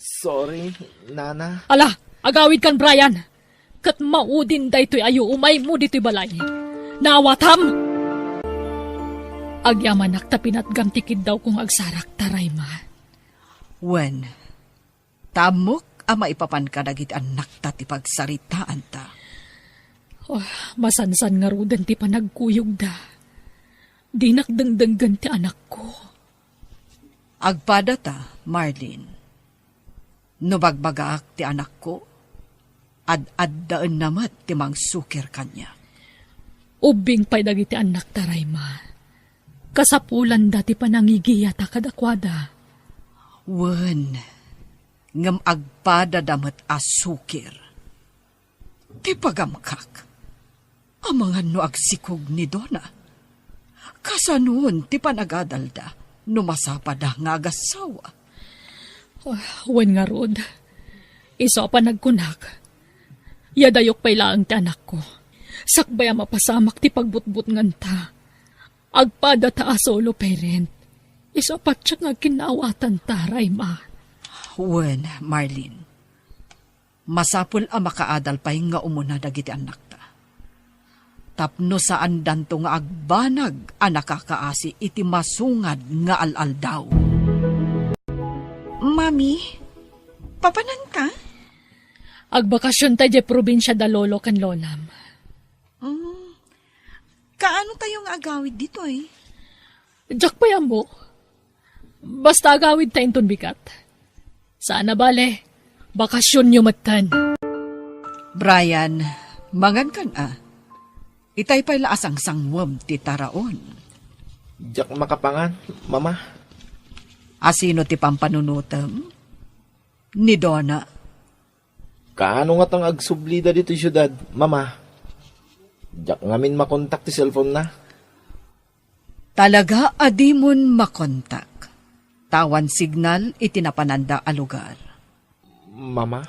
Sorry, Nana. Ala, agawid kan Brian. Kat maudin da ito'y ayo umay mo dito'y balay. Nawatam! Agyamanak tapinat gamtikid daw kung agsarak taray ma. Wen, tamok ama ipapan ka dagiti anak ta ti pagsaritaan ta. Oh, masansan nga rudan ti panagkuyog da. Di nakdengdenggan ti anak ko. Agpada ta, Marlene. No bagbagaak ti anak ko, ad-addaan namat ti mangsukir kanya. Ubing pa'y dagiti anak taray ma. Kasapulan dati panangigiya ta kadakwada. Wen, ngam agpada damat asukir. Ti pagamkak, amangan no agsikog ni Donna. Kasanuon ti panagadalda, no masapada nga agasawa. Oh, wen nga rod. Iso pa nagkunak. Yadayok pa'y laang ti anak ko. Sakbaya mapasamak ti pagbutbut nganta. Agpada ta solo parent. Iso patsak nga kinawatan taray ma. Wen, Marlene. Masapul a makaadal pa'y nga umuna dagiti anak ta. Tapno saan danto nga agbanag a nakakaasi iti masungad nga alal daw. Mami, papanan ka? Agbakasyon tayo di probinsya da lolo kan lolam. Kaano tayong agawid dito eh? Diyak pa yan mo. Basta agawid tayong tunbikat. Sana bale, bakasyon nyo matan. Brian, mangan kan Itay pa'y laasang sangwam ti taraon. Diyak makapangan, Mama. Asino ti pampanunutam? Ni Donna. Kaano nga tang agsublida dito syudad, Mama? Diyak ngamin makontak ti cellphone na. Talaga adimon makontak. Tawan signal itinapananda a lugar. Mama?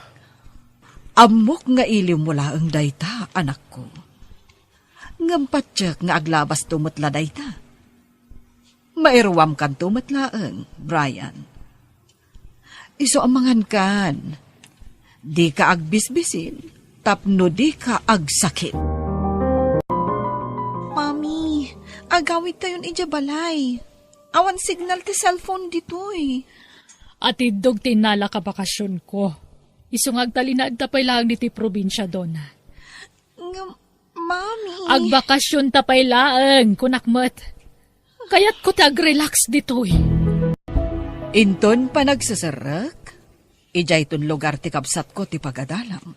Amok nga iliw mula ang dayta, anak ko. Ngampatyak nga aglabas tumutla dayta. Mairwam kan tumutlaang, Brian. Iso amangan kan. Di ka agbisbisin, tapno di ka agsakit. Mami, agawid tayon balay. Awan signal ti cellphone ditoy. At idog tinala ka bakasyon ko. Isungag talinaag tapay lang diti probinsya dona. Mami. Agbakasyon tapay laang, kunakmat. Kaya't ko tag-relax ditoy. Inton pa nagsasarak, ijay ton lugar ti kapsat ko ti pagadalam.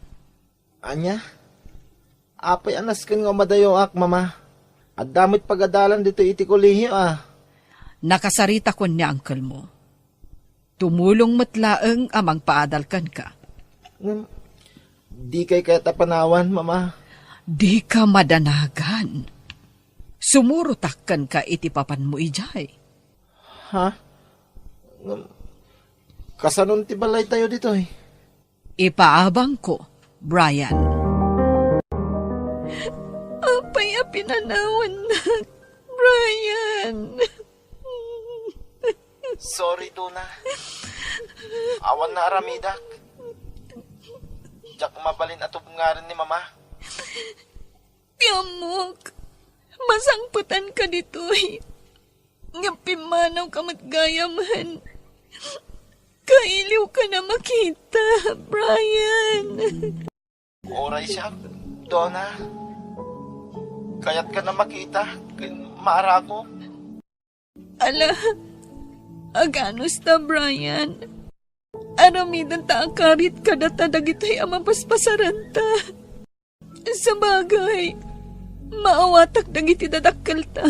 Anya? Apay anas kan nga madayo ak, mama. At damit pagadalan dito iti kolehiyo Nakasarita ko ni uncle mo. Tumulong matlaang amang paadalkan ka. Di kay kaya tapanawan, mama. Di ka madanagan. Sumurutakkan ka iti papan mo ijay. Ha? Kasanon ti balay tayo dito Ipaabang ko, Brian. Apay pinanawan na, Brian. Sorry, Duna. Awan na aramidak. Diyak mabalin atub nga rin ni mama. Piamok, masangputan ka ditoy. Nga pimanaw ka matgayaman. Kailiw ka na makita, Brian. Oray siya, Donna. Kaya't ka na makita. Maara ko. Ala, aganos ta, Brian. Aramidan ta ang karit kadata dagitoy amang paspasaran ta. Sa bagay, maawatak dagiti dadakkel ta.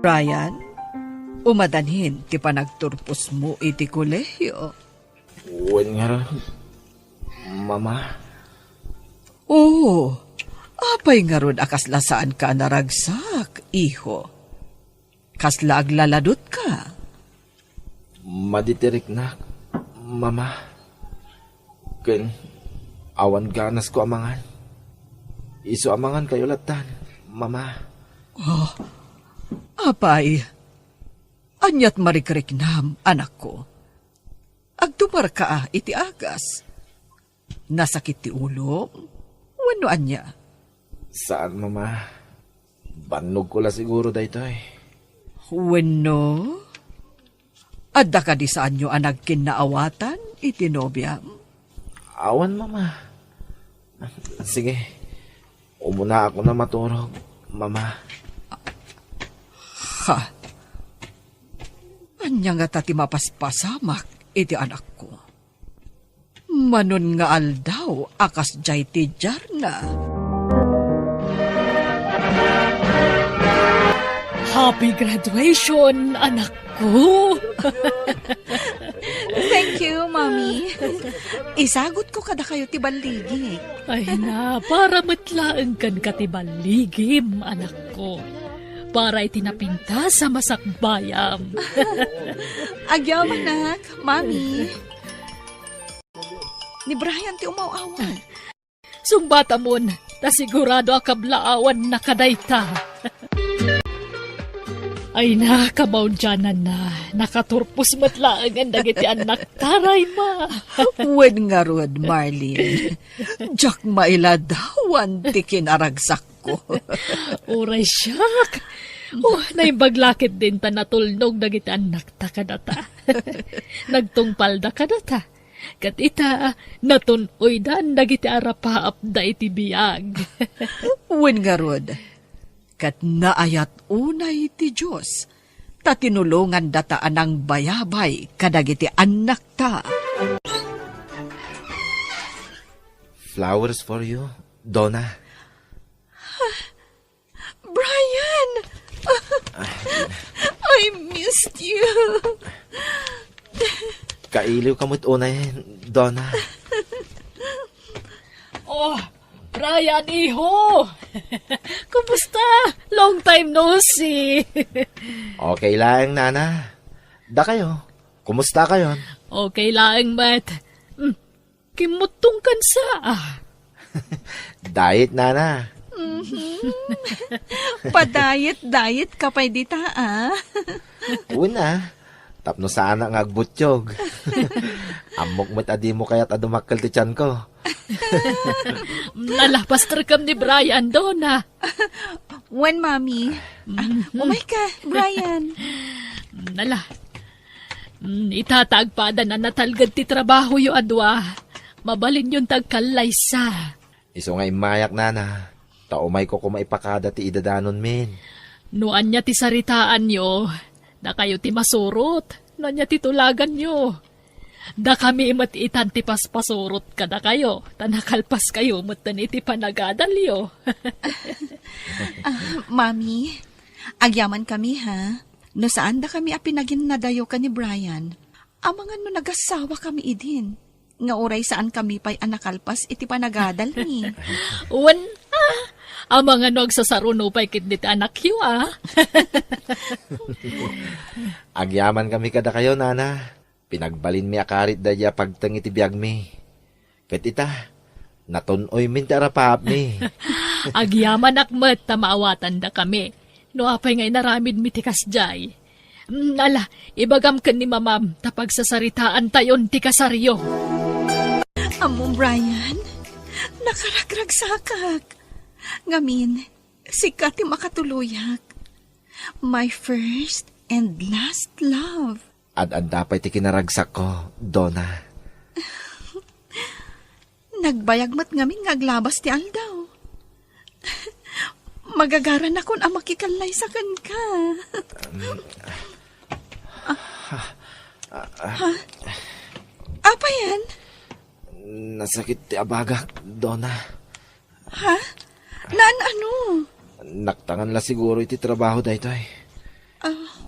Brian, umadanhin ti panagturpos mo iti kolehiyo. Uwan nga rin. Mama. Oo, apay nga ron akasla saan ka naragsak, iho. Kasla aglaladot ka. Maditirik na, mama. Ken, awan ganas ko amangan. Iso amangan kayo latan, mama. Apay, anyat marikrik nam, anak ko. Agtumar ka iti agas. Nasakit ti ulo, wano anya. Saan, mama? Banog ko la siguro dahito Wano? Adda ka di saan nyo ang nagkinaawatan, iti nobya? Awan, mama. Sige, umuna ako na maturog, mama. Ha? Anya nga tati mapaspasamak, iti anak ko. Manon nga aldaw, akas jay ti jarna. Happy graduation, anak ko! Thank you, Mami. Isagot ko kada kayo ti baligi. Ay na, para matlaan kan katibaligim, anak ko. Para itinapinta sa masakbayam. Agyaman, nak, Mami. Ni Brian ti umaw-awan. Sumbata mon, na sigurado akablaawan na kadayta. Ay na, kabaudyanan na. Nakaturpos matlaang ang dagiti anak taray ma. Wen nga rod, Marlene. Diyak mailadawan ti kinaragsak ko. Uray siyak. Naibaglakit din ta natulnog dagiti anak ta kadata. Nagtungpalda kadata. Kat ita, natunoy dan dagiti arapaap da iti biyag. Wen nga rod. Kat naayat unay ti Diyos, ta tinulungan dataan ng bayabay kadagiti anak ta. Flowers for you, Donna. Brian! I missed you. Kailiw kamot unay, Donna. Brian, iho! Kumusta? Long time no see. Okay lang, nana. Da kayo. Kumusta kayo? Okay lang, Matt. Kimutong kansa. Diet, nana. Pa-diet ka pa dita, ah. Una, tapno sana nga agbutyog. Amok mo't adi mo kaya't adumakal ti tiyan ko. Nalapastar kam ni Brian doon, ha? When, Mami? Umay ka, Brian. Nala. Itatagpada na natalgad ti trabaho yu adwa. Mabalin yung tagkalaysa. Iso nga imayak, nana. Taumay ko kumaipakada ti idadanon min. Nuan niya ti saritaan nyo. Da kayo ti masurot. Nuan niya ti tulagan nyo. Da kami mat itan ti paspasurot ka da kayo. Tanakalpas kayo mat iti panagadal yo. Mami, agyaman kami, ha? No saan da kami apinagin na dayo ka ni Brian? Amangan no nagasawa kami idin. Nga oray saan kami pa'y anakalpas iti panagadal ni. Uwan, amang ano agsasaruno pa'y kitdit anak yu, Agyaman kami kada kayo, nana. Pinagbalin mi akarit da ya pagtang iti biyag mi. Ket ita, natunoy min ti arapap mi. Agyaman akmat ta maawatan da kami. No apay ngay naramid mi ti kasjay. Ala, ibagam ken ni mamam tapag sasaritaan tayon ti kasaryo. Among Brian, nakaragrag sakak. Ngamin, sikat ti makatuluyak. My first and last love. Ad dapay ti kinaragsak ko, Donna. Nagbayagmat ngamin ngaglabas ti aldaw. Magagaran akon ang makikalay sa kan ka. Apa yan? Nasakit ti abagak, Donna. Ha? Naan ano? Naktangan la siguro iti trabaho daytoy.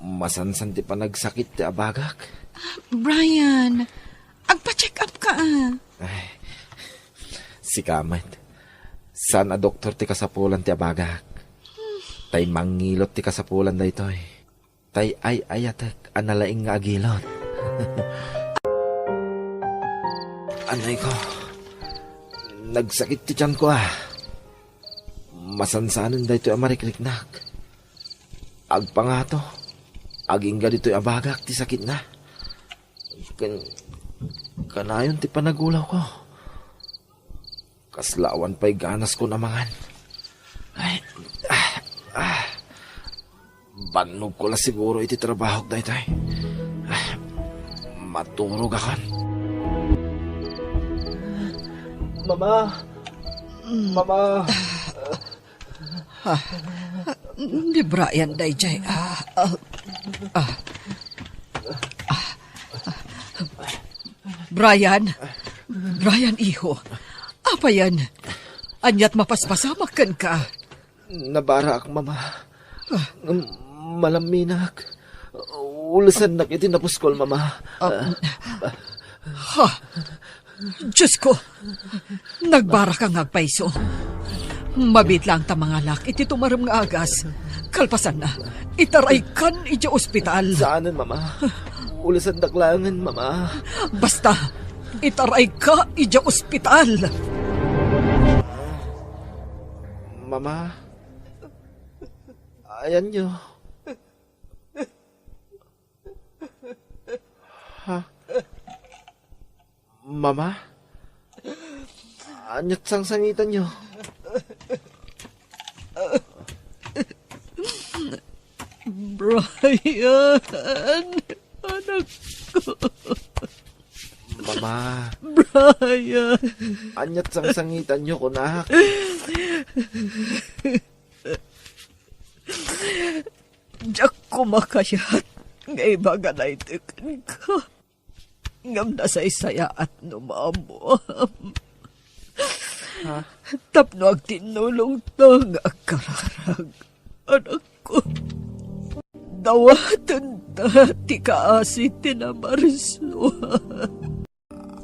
Masansan ti panagsakit ti abagak. Brian, agpa-check up ka Si Kamat. Sana doktor ti kasapulan ti abagak. Tay mangilot ti kasapulan daytoy. Tay ay ayatek analaing nga agilot. Anay ko. Nagsakit ti tiyan ko Masansanan daytoy amarikliknak. Agpangato. Agingga dito'y abagak ti sakit na. Kanayon ti panagulaw ko. Kaslawan pa'y ganas ko namangan. Banog ko la siguro iti trabaho daytoy. Maturog akon. Mama! Mama! Ni Brian dayjay. Brian, iho. Apa yan? Anyat mapaspasamak kan ka. Nabara ak, mama. Malaminak. Ulasan nak iti napuskol, mama. Diyos ko, nagbara kang agpaiso. Mabit lang ta mga lak, iti tumaram nga agas. Kalpasan na, itaray kan iti ospital. Saanan, mama? Ulasan daklangan, mama. Basta, itaray ka iti ospital. Mama? Ayan nyo. Ha? Mama? Anyat sangsangitan nyo. Brian, anak ko. Mama, Brian. anyat sangsangitan nyo, kunak. Diyak kumakayat. Ngay baga na itikan ka. Ngam na sa isaya at numamam. Tapno ang tinulong to nga kararag. Anak ko. Dawatan ta ti kaasi tinamarso.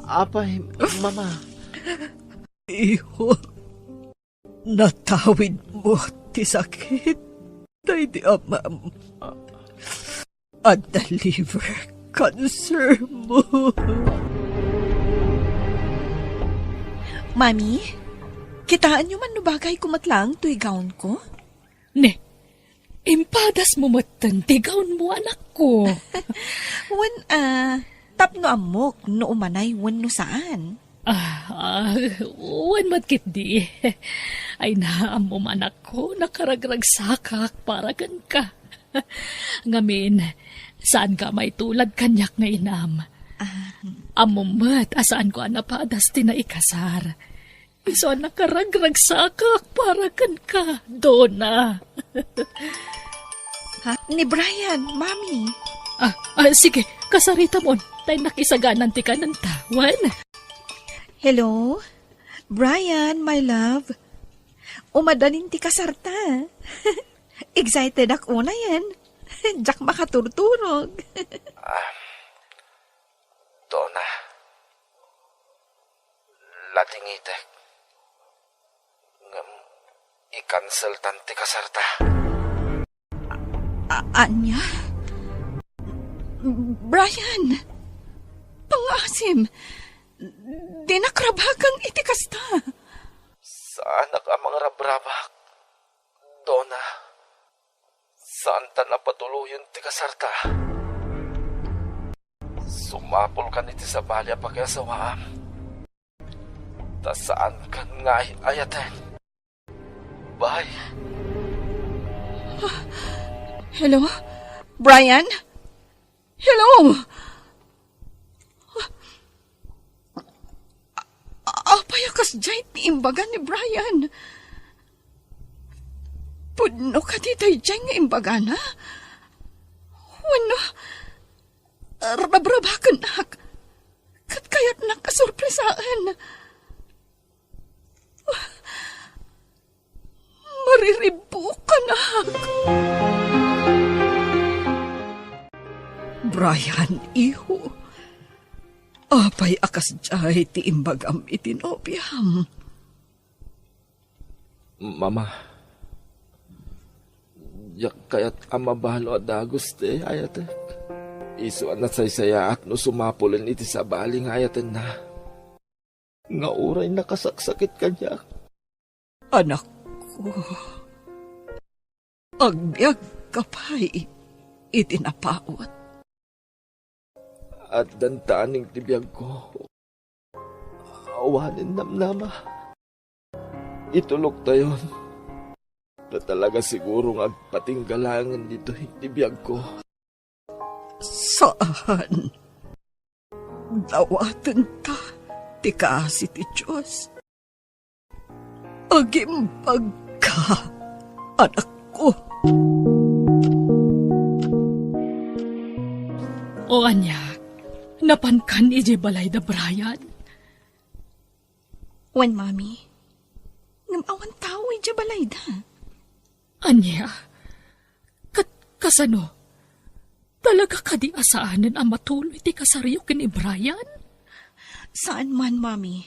Apay, mama. Iho. Natawid mo ti sakit, day di amam. At the liver cancer mo. Mami, kitaan nyo man no bagay kumatlang to'y gown ko? Ne, impadas mo matan, tigaon mo anak ko. Wan, tapno amok no umanay wan no saan? Wan matkit di. Ay naam mo anak ko, nakaragrag sakak para kan ka. Ngamin, saan ka may tulad kanyak nga inam? Amumat, asaan ko anapadas ti na ikasar. Iso nakaragrag sakak para kan ka, Donna. Ha? Ni Brian, Mami. Sige, kasarita mo. Tay nakisaganan ti ka ng tawan. Hello? Brian, my love. Umadanin ti kasarta. Excited ako na yan. Jack makaturturog. Donna. Latingitek. Ngam, i-cancel tanti kasarta. Anya? Brian! Pangasim! Dinakrabagang itikasta. Saan ang mga rabrabak? Donna. Saan ta napatuloy yung tikasarta? Sumapol ka niti sa balya pa kaya sawaam. Ta saan ka nga ayaten? Bye. Hello? Brian? Hello? Apayakas jay ti imbaga ni Brian. Pudno ka ti tayo jay nga imbaga na? Wano? Rabrabakan nak. Kat kaya't nakasurpresaan. Mariribo ka na. Brian, iho. Apay akas jay ti imbagam itinobiyam. Mama. Yak kaya't amabalo at dagos te ayatek. Iso na saysaya at no sumapulin iti sa baling ayaten na. Nga uray nakasaksakit kanya. Anak ko, agbyag kapay itinapawat. At dantaning tibiyag ko. Awanin namnama. Itulok tayon. Na talaga siguro nga patinggalangan dito tibiyag ko. Saan? Dawatan ta, ti kaasi ti Diyos. Agimbag ka, anak ko. O anya, napankan ije balay da Brian. Wan, Mami. Ngamawan tao ija balayda. Anya, kasano? Talaga ka di asaanan ang matuloy ti kasaryo kin ni Brian? Saan man, Mami?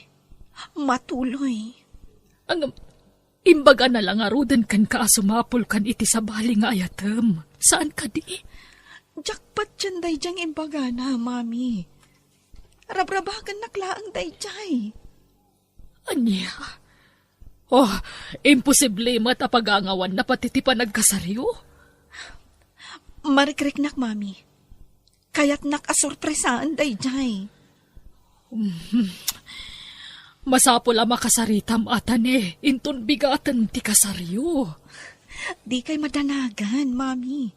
Matuloy. Ang imbaga na lang arudan kan ka sumapol kan iti sa bali nga ayatem. Saan ka di? Jakpat dyan day dyang imbaga na, Mami. Rabrabagan naklaang day jay. Anya? Oh, imposible matapagangawan na pati ti panagkasaryo? Marikriknak, Mami. Kaya't nakasurpresaan day jay. Masapol ang makasaritam atan inton bigatan ti kasaryo. Di kay madanagan, Mami.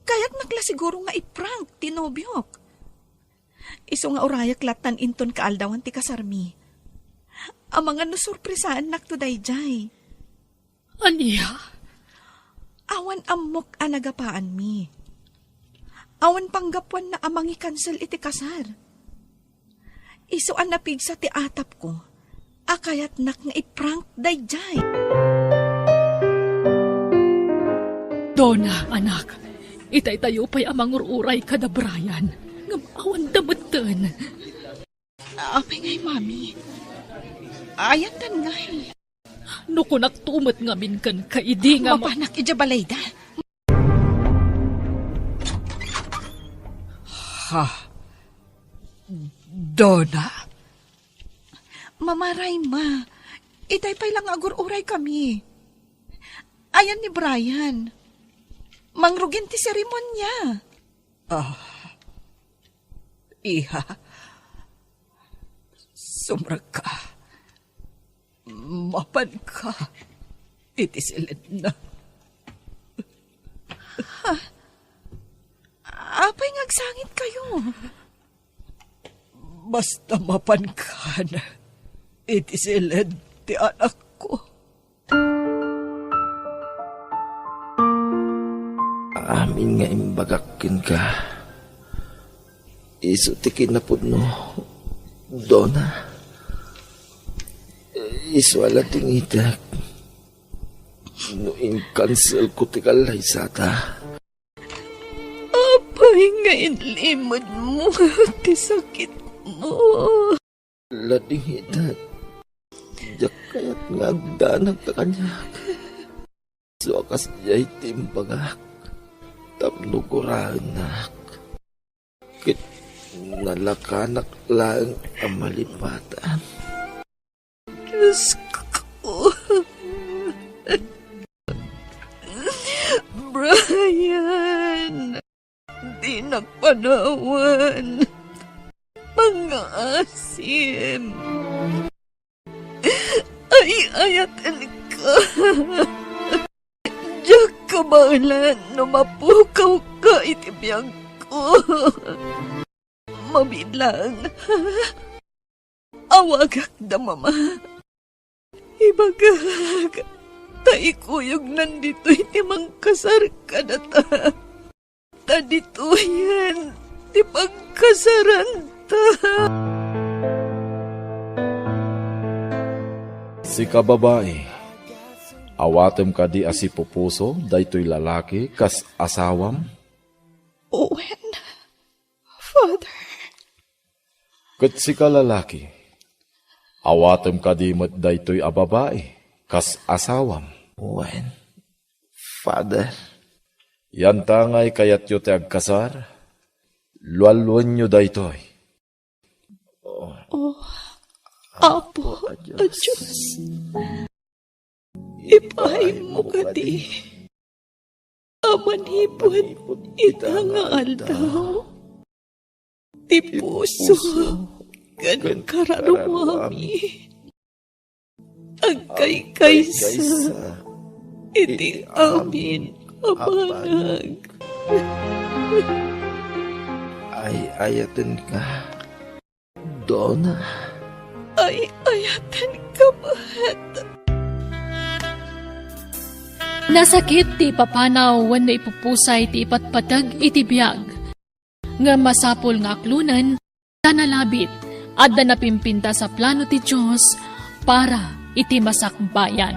Kaya't nakla siguro nga iprank tinobyok. Iso nga urayak latan inton kaaldawan ti kasarmi. Ang mga nasurpresaan nakto day jay. Anya? Awan amok anagapaan mi. Awan panggapuan na amangi cancel iti kasar. Iso an napigsa ti atap ko. Akayat nak nga iprank day jay. Donna, anak. Itay tayo pa'y amang ururay ka da Brian. Ngamawan damatan. Apay ngay, Mami. Ayatan ngay. no kunak tumot ngamin kan kaidi nga Mapanak ija balayda. Ha? Donna? Mamaray ma. Itay pay lang agur-uray kami. Ayan ni Brian. Mangrugin ti seremonya. Iha, sumra ka. Mapan ka. Itisilid na. Apay ngagsangit kayo. Basta mapan ka na. Itisilid ti anak ko. Amin nga imbagakin ka. Isu ti kinapod no. Donna. Isu ala tingitak. No in-cancel ko ti kalay sata. Apay nga inlimod mo. Ti sakit mo. Lading hitat. Diyak kaya't nga agdanag ka kanya. So akas jay timbagak. Tapnugurahan na. Kit nalakanak lang ang malipatan. Diyos ko. Brian. Di nagpanawan. Pang-asim. Ay, ayatan ka. Diyak ka balan no mapukaw ka itibiyang ko. Mabilang. Awagak da mama. Ibagag. Taikuyog nandito itimang kasar ka na ta. Tadito yan. Ti pagkasaran ta. Si kababae, awatem ka di asi pupuso, daytoy lalaki, kas asawam. Owen. Father. Kat si ka lalaki, awatem ka di mat daytoy a babae, kas asawam. When? Father. Yan tangay kayat yo te agkasar, lualwan nyo daytoy. Apo, Diyos. Ipahay mo ka di. Amanhipon ita nga aldaw. Ti puso, gan kararumami. Agkay-kaysa, iti amin abanag. Ay ayaten ka, Donna. Ay ayatan ka bahat. Nasakit ti papanaw when na ipupusay ti ipatpatag iti biyag. Nga masapol nga aklunan, tanalabit, at napimpinta sa plano ti Diyos para iti masakbayan.